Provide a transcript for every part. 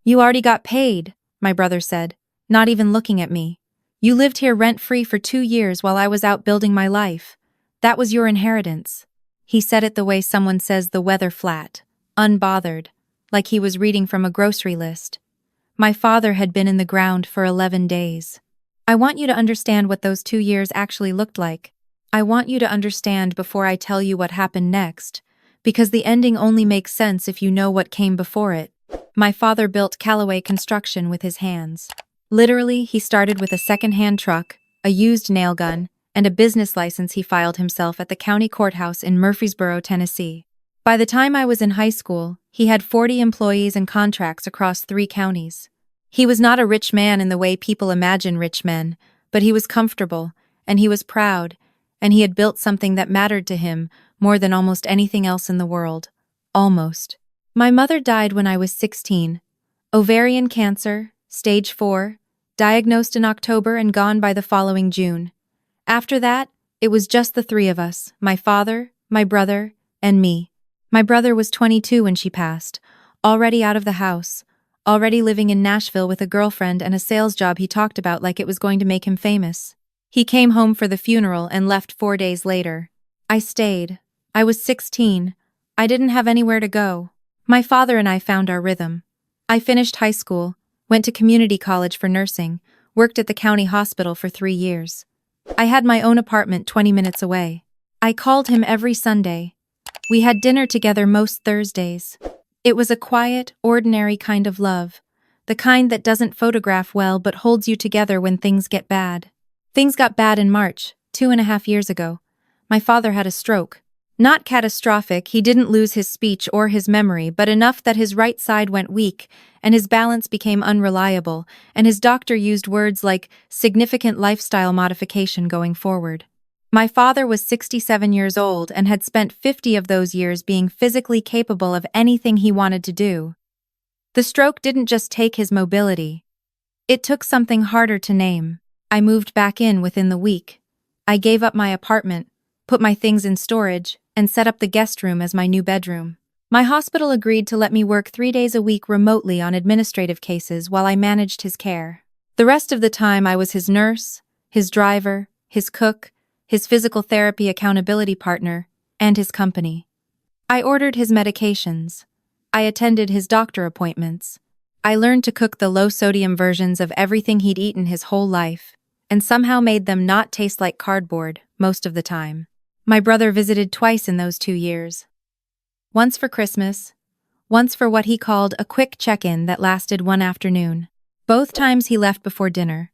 "You already got paid," my brother said, not even looking at me. "You lived here rent-free for 2 years while I was out building my life. That was your inheritance." He said it the way someone says the weather flat, unbothered, like he was reading from a grocery list. My father had been in the ground for 11 days. I want you to understand what those 2 years actually looked like. I want you to understand before I tell you what happened next, because the ending only makes sense if you know what came before it. My father built Callaway Construction with his hands. Literally, he started with a second-hand truck, a used nail gun, and a business license he filed himself at the county courthouse in Murfreesboro, Tennessee. By the time I was in high school, he had 40 employees and contracts across 3 counties. He was not a rich man in the way people imagine rich men, but he was comfortable, and he was proud, and he had built something that mattered to him more than almost anything else in the world. Almost. My mother died when I was 16. Ovarian cancer, stage 4, diagnosed in October and gone by the following June. After that, it was just the 3 of us, my father, my brother, and me. My brother was 22 when she passed, already out of the house, already living in Nashville with a girlfriend and a sales job he talked about like it was going to make him famous. He came home for the funeral and left 4 days later. I stayed. I was 16. I didn't have anywhere to go. My father and I found our rhythm. I finished high school, went to community college for nursing, worked at the county hospital for 3 years. I had my own apartment 20 minutes away. I called him every Sunday. We had dinner together most Thursdays. It was a quiet, ordinary kind of love, the kind that doesn't photograph well but holds you together when things get bad. Things got bad in March, 2.5 years ago. My father had a stroke. Not catastrophic, he didn't lose his speech or his memory, but enough that his right side went weak, and his balance became unreliable, and his doctor used words like significant lifestyle modification going forward. My father was 67 years old and had spent 50 of those years being physically capable of anything he wanted to do. The stroke didn't just take his mobility. It took something harder to name. I moved back in within the week. I gave up my apartment, put my things in storage, and set up the guest room as my new bedroom. My hospital agreed to let me work 3 days a week remotely on administrative cases while I managed his care. The rest of the time I was his nurse, his driver, his cook, his physical therapy accountability partner, and his company. I ordered his medications. I attended his doctor appointments. I learned to cook the low-sodium versions of everything he'd eaten his whole life, and somehow made them not taste like cardboard most of the time. My brother visited twice in those 2 years. Once for Christmas, once for what he called a quick check-in that lasted one afternoon. Both times he left before dinner.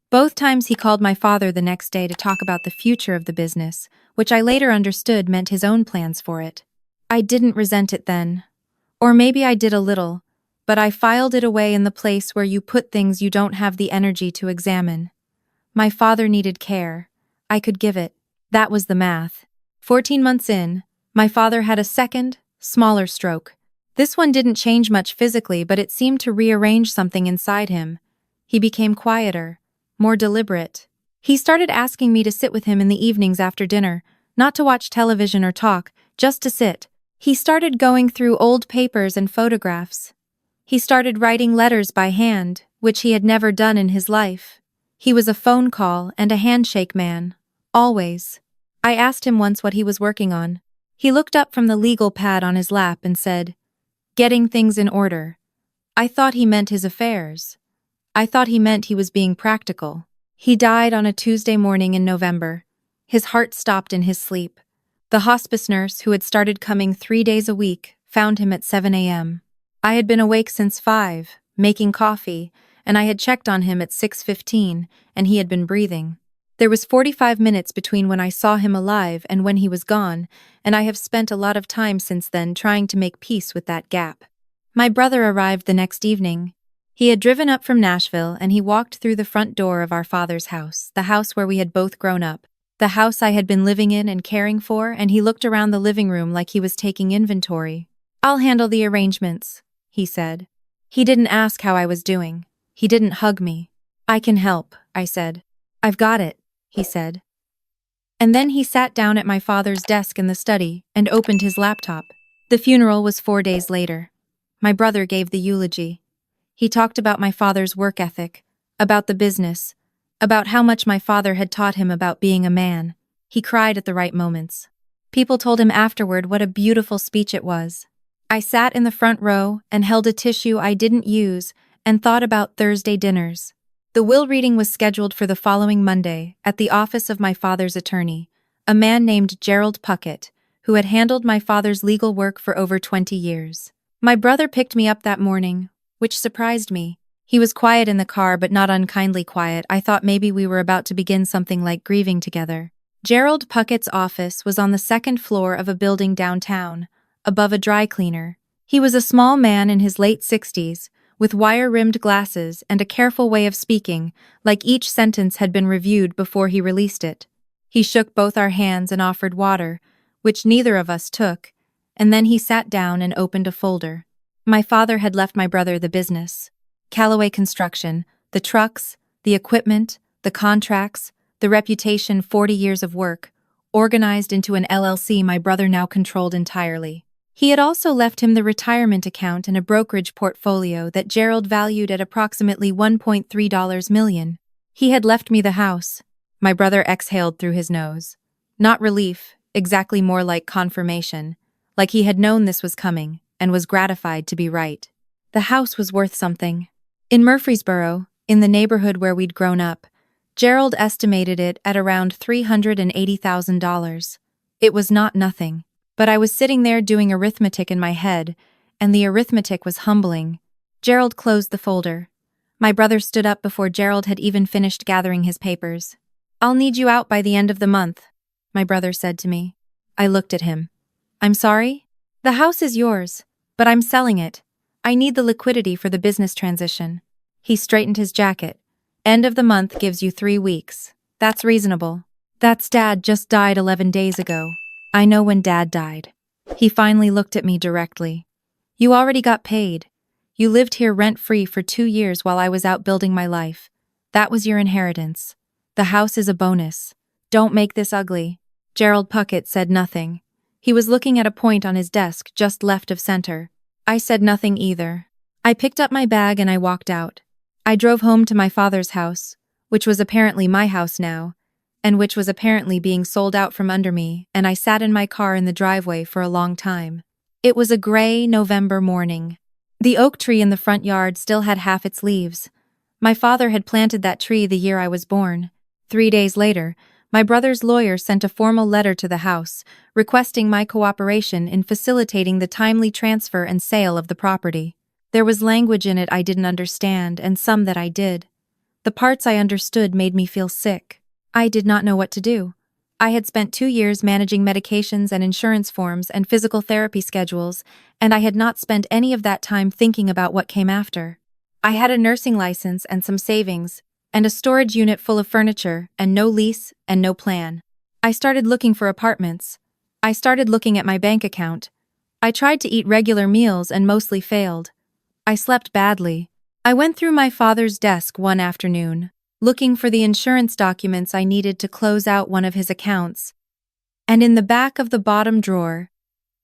Both times he called my father the next day to talk about the future of the business, which I later understood meant his own plans for it. I didn't resent it then. Or maybe I did a little, but I filed it away in the place where you put things you don't have the energy to examine. My father needed care. I could give it. That was the math. 14 months in, my father had a second, smaller stroke. This one didn't change much physically, but it seemed to rearrange something inside him. He became quieter, more deliberate. He started asking me to sit with him in the evenings after dinner, not to watch television or talk, just to sit. He started going through old papers and photographs. He started writing letters by hand, which he had never done in his life. He was a phone call and a handshake man. Always. I asked him once what he was working on. He looked up from the legal pad on his lap and said, "Getting things in order." I thought he meant his affairs. I thought he meant he was being practical. He died on a Tuesday morning in November. His heart stopped in his sleep. The hospice nurse, who had started coming 3 days a week, found him at 7 a.m. I had been awake since 5, making coffee, and I had checked on him at 6:15, and he had been breathing. There was 45 minutes between when I saw him alive and when he was gone, and I have spent a lot of time since then trying to make peace with that gap. My brother arrived the next evening. He had driven up from Nashville, and he walked through the front door of our father's house, the house where we had both grown up, the house I had been living in and caring for, and he looked around the living room like he was taking inventory. "I'll handle the arrangements," he said. He didn't ask how I was doing. He didn't hug me. "I can help," I said. "I've got it," he said. And then he sat down at my father's desk in the study and opened his laptop. The funeral was 4 days later. My brother gave the eulogy. He talked about my father's work ethic, about the business, about how much my father had taught him about being a man. He cried at the right moments. People told him afterward what a beautiful speech it was. I sat in the front row and held a tissue I didn't use and thought about Thursday dinners. The will reading was scheduled for the following Monday at the office of my father's attorney, a man named Gerald Puckett, who had handled my father's legal work for over 20 years. My brother picked me up that morning, which surprised me. He was quiet in the car, but not unkindly quiet. I thought maybe we were about to begin something like grieving together. Gerald Puckett's office was on the second floor of a building downtown, above a dry cleaner. He was a small man in his late 60s, with wire-rimmed glasses and a careful way of speaking, like each sentence had been reviewed before he released it. He shook both our hands and offered water, which neither of us took, and then he sat down and opened a folder. My father had left my brother the business. Callaway Construction, the trucks, the equipment, the contracts, the reputation, 40 years of work, organized into an LLC my brother now controlled entirely. He had also left him the retirement account and a brokerage portfolio that Gerald valued at approximately $1.3 million. He had left me the house. My brother exhaled through his nose. Not relief, exactly more like confirmation, like he had known this was coming and was gratified to be right. The house was worth something. In Murfreesboro, in the neighborhood where we'd grown up, Gerald estimated it at around $380,000. It was not nothing. But I was sitting there doing arithmetic in my head, and the arithmetic was humbling. Gerald closed the folder. My brother stood up before Gerald had even finished gathering his papers. "I'll need you out by the end of the month," my brother said to me. I looked at him. "I'm sorry? The house is yours, but I'm selling it. I need the liquidity for the business transition." He straightened his jacket. "End of the month gives you 3 weeks. That's reasonable. That's Dad just died 11 days ago. I know when Dad died." He finally looked at me directly. "You already got paid. You lived here rent-free for 2 years while I was out building my life. That was your inheritance. The house is a bonus. Don't make this ugly." Gerald Puckett said nothing. He was looking at a point on his desk just left of center. I said nothing either. I picked up my bag and I walked out. I drove home to my father's house, which was apparently my house now, and which was apparently being sold out from under me, and I sat in my car in the driveway for a long time. It was a gray November morning. The oak tree in the front yard still had half its leaves. My father had planted that tree the year I was born. 3 days later, my brother's lawyer sent a formal letter to the house, requesting my cooperation in facilitating the timely transfer and sale of the property. There was language in it I didn't understand, and some that I did. The parts I understood made me feel sick. I did not know what to do. I had spent 2 years managing medications and insurance forms and physical therapy schedules, and I had not spent any of that time thinking about what came after. I had a nursing license and some savings, and a storage unit full of furniture, and no lease and no plan. I started looking for apartments. I started looking at my bank account. I tried to eat regular meals and mostly failed. I slept badly. I went through my father's desk one afternoon, looking for the insurance documents I needed to close out one of his accounts. And in the back of the bottom drawer,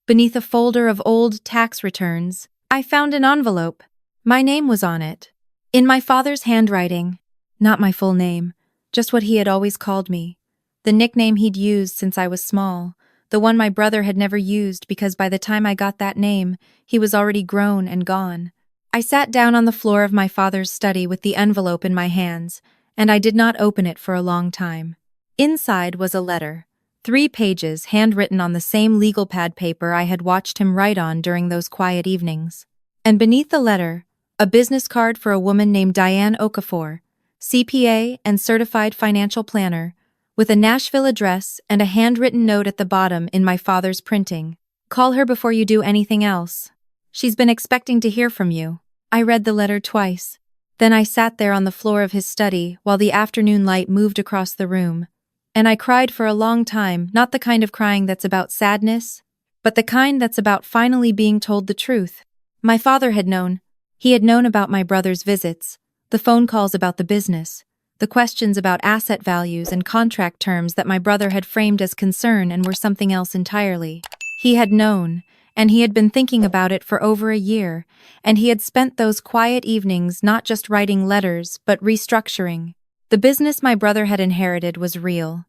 beneath a folder of old tax returns, I found an envelope. My name was on it. In my father's handwriting. Not my full name, just what he had always called me. The nickname he'd used since I was small, the one my brother had never used because by the time I got that name, he was already grown and gone. I sat down on the floor of my father's study with the envelope in my hands, and I did not open it for a long time. Inside was a letter, 3 pages handwritten on the same legal pad paper I had watched him write on during those quiet evenings. And beneath the letter, a business card for a woman named Diane Okafor, CPA and certified financial planner, with a Nashville address and a handwritten note at the bottom in my father's printing. "Call her before you do anything else. She's been expecting to hear from you." I read the letter twice. Then I sat there on the floor of his study while the afternoon light moved across the room. And I cried for a long time, not the kind of crying that's about sadness, but the kind that's about finally being told the truth. My father had known. He had known about my brother's visits, the phone calls about the business, the questions about asset values and contract terms that my brother had framed as concern and were something else entirely. He had known, and he had been thinking about it for over a year, and he had spent those quiet evenings not just writing letters but restructuring. The business my brother had inherited was real.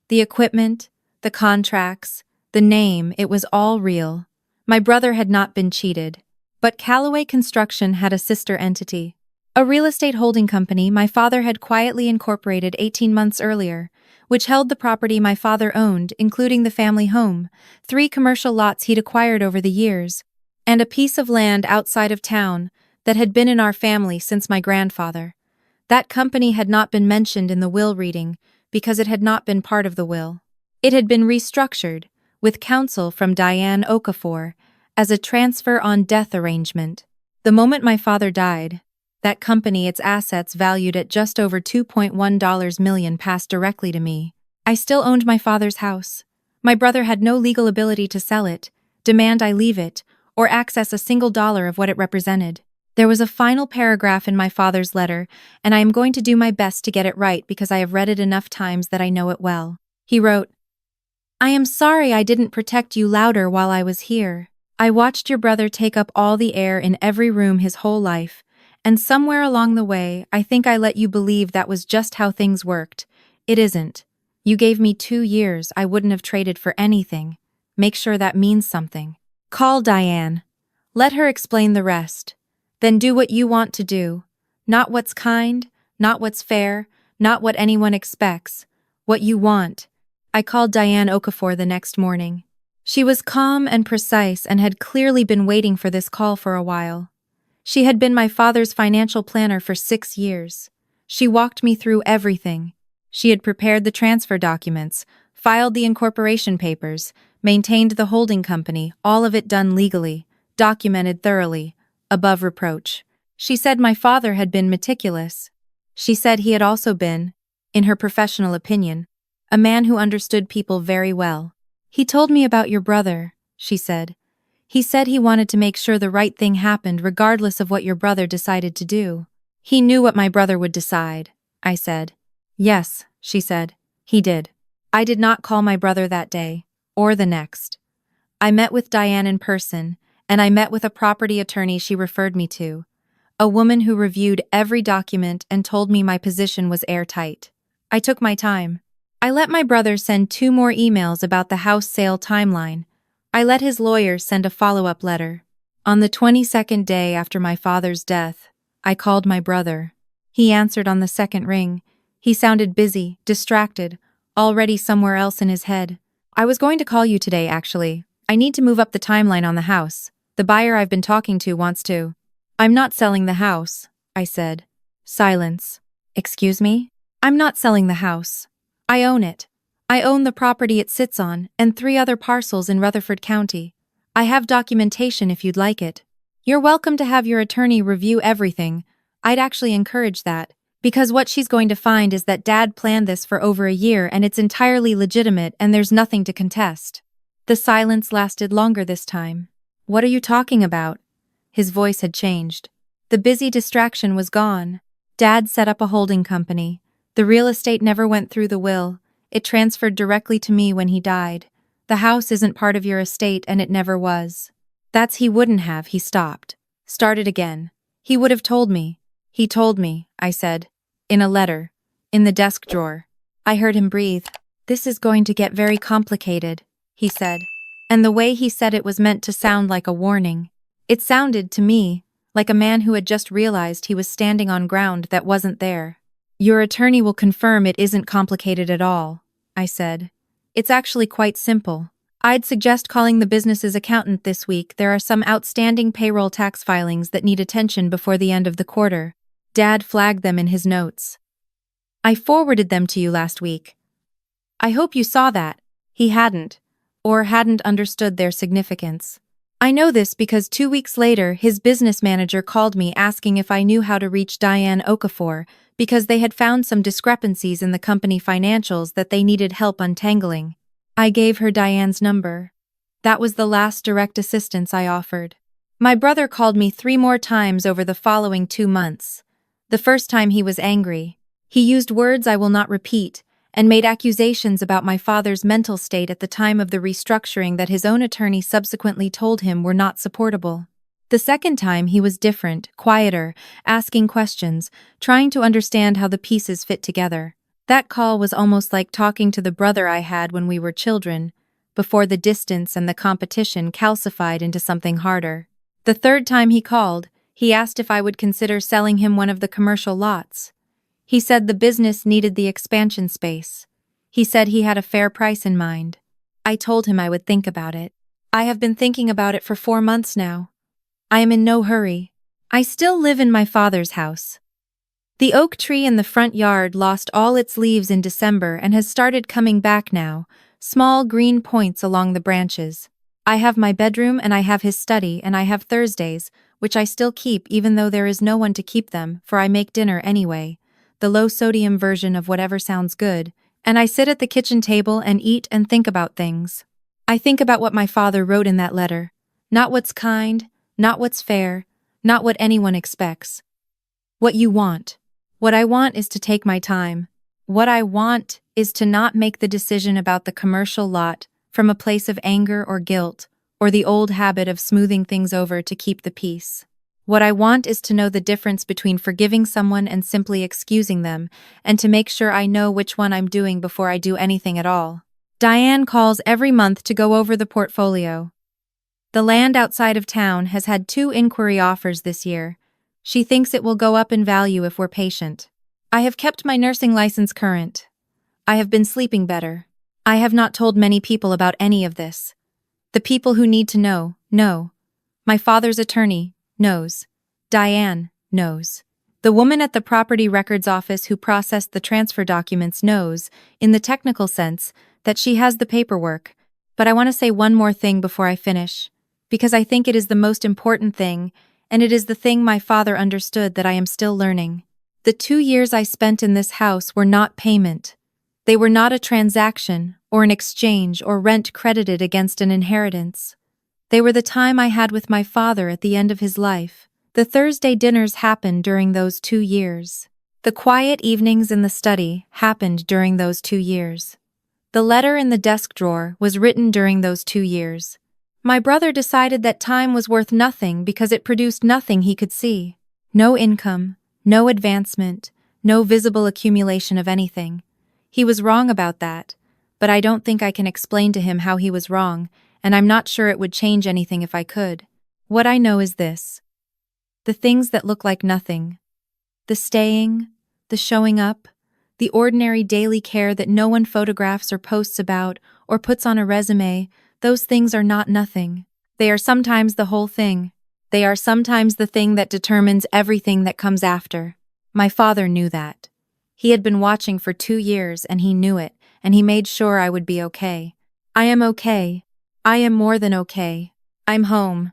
The equipment, the contracts, the name, it was all real. My brother had not been cheated. But Callaway Construction had a sister entity. A real estate holding company my father had quietly incorporated 18 months earlier, which held the property my father owned, including the family home, 3 commercial lots he'd acquired over the years, and a piece of land outside of town that had been in our family since my grandfather. That company had not been mentioned in the will reading because it had not been part of the will. It had been restructured, with counsel from Diane Okafor, as a transfer on death arrangement. The moment my father died, that company, its assets valued at just over $2.1 million, passed directly to me. I still owned my father's house. My brother had no legal ability to sell it, demand I leave it, or access a single dollar of what it represented. There was a final paragraph in my father's letter, and I am going to do my best to get it right because I have read it enough times that I know it well. He wrote, "I am sorry I didn't protect you louder while I was here. I watched your brother take up all the air in every room his whole life, and somewhere along the way, I think I let you believe that was just how things worked. It isn't. You gave me 2 years I wouldn't have traded for anything. Make sure that means something. Call Diane. Let her explain the rest. Then do what you want to do. Not what's kind, not what's fair, not what anyone expects. What you want." I called Diane Okafor the next morning. She was calm and precise and had clearly been waiting for this call for a while. She had been my father's financial planner for 6 years. She walked me through everything. She had prepared the transfer documents, filed the incorporation papers, maintained the holding company, all of it done legally, documented thoroughly, above reproach. She said my father had been meticulous. She said he had also been, in her professional opinion, a man who understood people very well. "He told me about your brother," she said. "He said he wanted to make sure the right thing happened regardless of what your brother decided to do." "He knew what my brother would decide," I said. "Yes," she said, "he did." I did not call my brother that day, or the next. I met with Diane in person, and I met with a property attorney she referred me to, a woman who reviewed every document and told me my position was airtight. I took my time. I let my brother send 2 more emails about the house sale timeline. I let his lawyer send a follow-up letter. On the 22nd day after my father's death, I called my brother. He answered on the second ring. He sounded busy, distracted, already somewhere else in his head. "I was going to call you today, actually. I need to move up the timeline on the house. The buyer I've been talking to wants to." "I'm not selling the house," I said. Silence. "Excuse me? I'm not selling the house. I own it. I own the property it sits on and 3 other parcels in Rutherford County. I have documentation if you'd like it. You're welcome to have your attorney review everything. I'd actually encourage that, because what she's going to find is that Dad planned this for over a year and it's entirely legitimate and there's nothing to contest." The silence lasted longer this time. "What are you talking about?" His voice had changed. The busy distraction was gone. "Dad set up a holding company. The real estate never went through the will. It transferred directly to me when he died. The house isn't part of your estate and it never was." He wouldn't have, he stopped. Started again. "He would have told me." "He told me," I said. "In a letter. In the desk drawer." I heard him breathe. "This is going to get very complicated," he said. And the way he said it was meant to sound like a warning. It sounded, to me, like a man who had just realized he was standing on ground that wasn't there. "Your attorney will confirm it isn't complicated at all," I said. "It's actually quite simple. I'd suggest calling the business's accountant this week. There are some outstanding payroll tax filings that need attention before the end of the quarter. Dad flagged them in his notes. I forwarded them to you last week. I hope you saw that." He hadn't, or hadn't understood their significance. I know this because 2 weeks later, his business manager called me asking if I knew how to reach Diane Okafor, because they had found some discrepancies in the company financials that they needed help untangling. I gave her Diane's number. That was the last direct assistance I offered. My brother called me 3 more times over the following 2 months. The first time he was angry. He used words I will not repeat, and made accusations about my father's mental state at the time of the restructuring that his own attorney subsequently told him were not supportable. The second time he was different, quieter, asking questions, trying to understand how the pieces fit together. That call was almost like talking to the brother I had when we were children, before the distance and the competition calcified into something harder. The third time he called, he asked if I would consider selling him one of the commercial lots. He said the business needed the expansion space. He said he had a fair price in mind. I told him I would think about it. I have been thinking about it for 4 months now. I am in no hurry. I still live in my father's house. The oak tree in the front yard lost all its leaves in December and has started coming back now, small green points along the branches. I have my bedroom and I have his study and I have Thursdays, which I still keep even though there is no one to keep them, for I make dinner anyway, the low-sodium version of whatever sounds good, and I sit at the kitchen table and eat and think about things. I think about what my father wrote in that letter. Not what's kind, not what's fair, not what anyone expects. What you want. What I want is to take my time. What I want is to not make the decision about the commercial lot from a place of anger or guilt, or the old habit of smoothing things over to keep the peace. What I want is to know the difference between forgiving someone and simply excusing them, and to make sure I know which one I'm doing before I do anything at all. Diane calls every month to go over the portfolio. The land outside of town has had 2 inquiry offers this year. She thinks it will go up in value if we're patient. I have kept my nursing license current. I have been sleeping better. I have not told many people about any of this. The people who need to know. My father's attorney knows. Diane knows. The woman at the property records office who processed the transfer documents knows, in the technical sense, that she has the paperwork. But I want to say one more thing before I finish, because I think it is the most important thing, and it is the thing my father understood that I am still learning. The 2 years I spent in this house were not payment. They were not a transaction, or an exchange, or rent credited against an inheritance. They were the time I had with my father at the end of his life. The Thursday dinners happened during those 2 years. The quiet evenings in the study happened during those 2 years. The letter in the desk drawer was written during those 2 years. My brother decided that time was worth nothing because it produced nothing he could see. No income, no advancement, no visible accumulation of anything. He was wrong about that, but I don't think I can explain to him how he was wrong, and I'm not sure it would change anything if I could. What I know is this. The things that look like nothing. The staying, the showing up, the ordinary daily care that no one photographs or posts about or puts on a resume, those things are not nothing. They are sometimes the whole thing. They are sometimes the thing that determines everything that comes after. My father knew that. He had been watching for 2 years and he knew it, and he made sure I would be okay. I am okay. I am more than okay. I'm home.